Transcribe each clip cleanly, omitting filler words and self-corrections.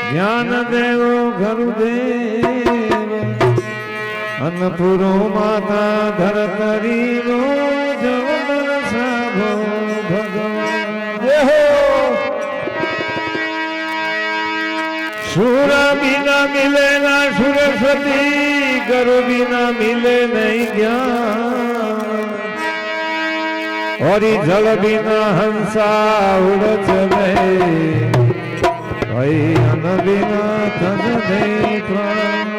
જ્ઞાન દેવો ગુરુદેવ અન્નપુરો માતા ધરતરી નો જવન સાભો ભગવાન સુર બિના મિલે ના સુરસ્વતી ગુરુ બિના મિલે નહીં જ્ઞાન और जल बिना हंसा उड़ चले अन बिना तन दे प्राण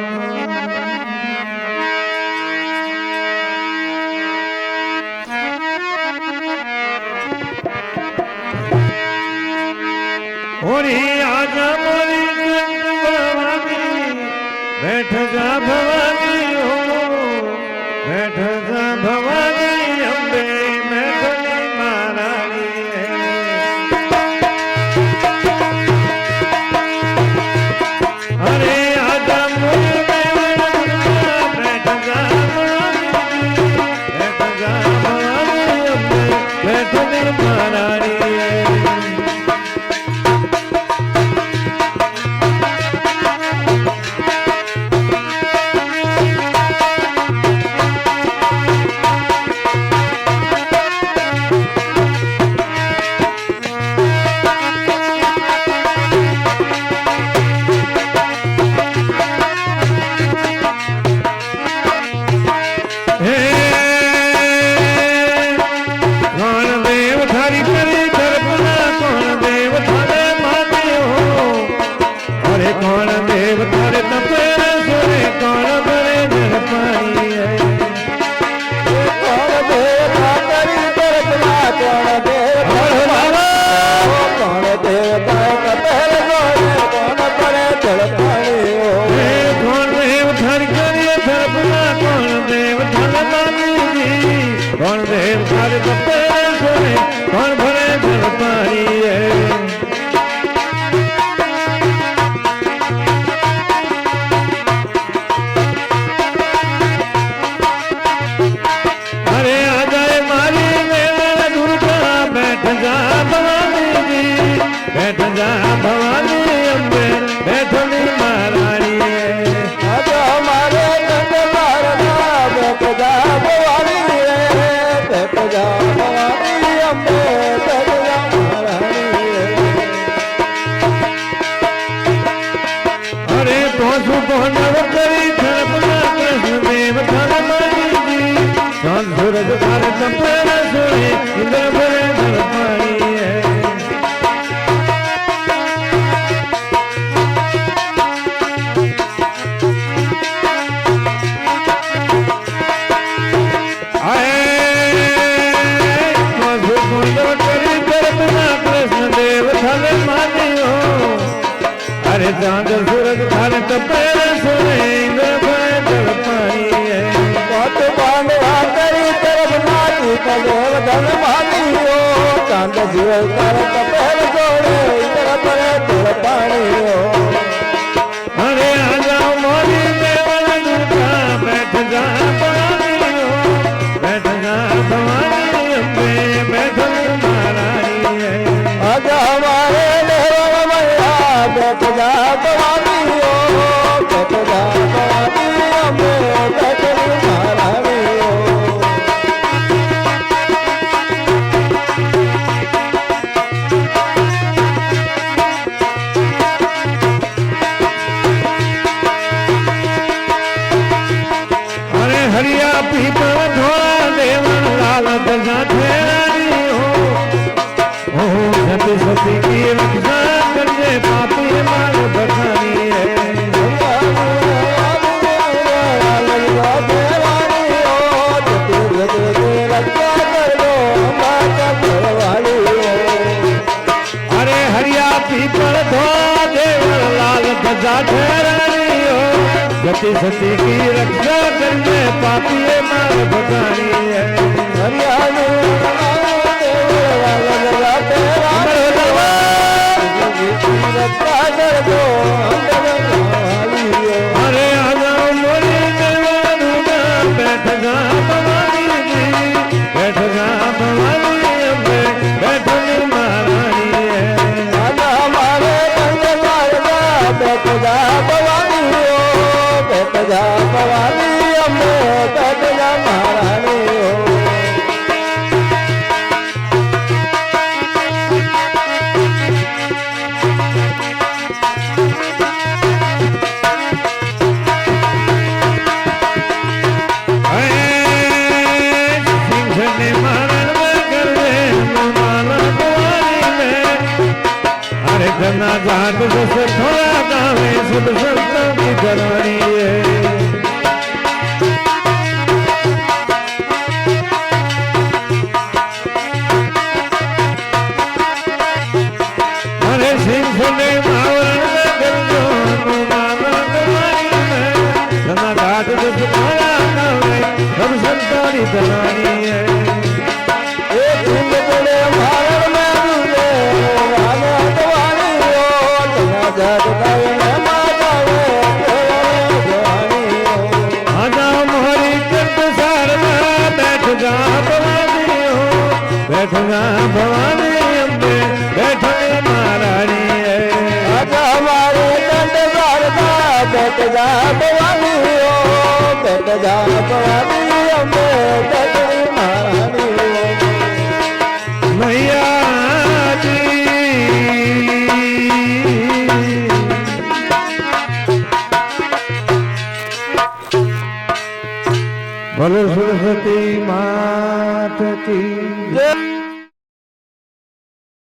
आजा मोरी भवानी बैठ जा भवानी हो बैठ जा भवानी अम्बे चांद सूरज थार तपेर सोने इंद्र भर पानी है बात बांधवा करी तरफ नाची कदेव धन भानी हो चांद सूरज थार तपेर सोने इंद्र भर पानी हो अरे आ जाओ मोरी देवल दुर्गा बैठ जा भवानी हो बैठ जा भवानी अम्बे बैठ महारानी है आजा हमारे बैठ जा भवानी हो बैठ जा भवानी अम्बे बैठ महारानी हो अरे हरिया पीपल धोला देवन लाल दजा ठेरानी हो सती सती की रक्षा करने पापी मार बखानी है अरे हरिया पीपल धो देवर लाल ध्वजा ठहरानी हो गति सती की रक्षा करने पापी मार बखानी है हरिया अरे आ जाओ मोरी देवा बैठ जा भवानी जी बैठ जा भवानी अम्बे बैठ महारानी है हमारे બેઠ જા ભવાની ઓ બેઠ જા ભવાની અંબે બેઠ જા મહારાણી ઓ घना घाट जैसे थोड़ा गावे सब संतों की घरानी है अरे सिंह ने मावरण में गंजो अनुमाना गवानी में घना घाट जैसे थोड़ा गावे सब संतों की घरानी है एक झुंड बड़े मारण में दूल्हे राना गवानी जग गावे माता वे जवानी आजा मोहरी कंठ सार में बैठ जा भवानी हो बैठ जा भवानी अम्बे बैठ जा महारानी है आजा हमारे कंठ सार में बैठ जा भवानी हो बैठ जा भवानी अम्बे बैठ जा महारानी हो मैया बोलो सरस्वती मात की जय।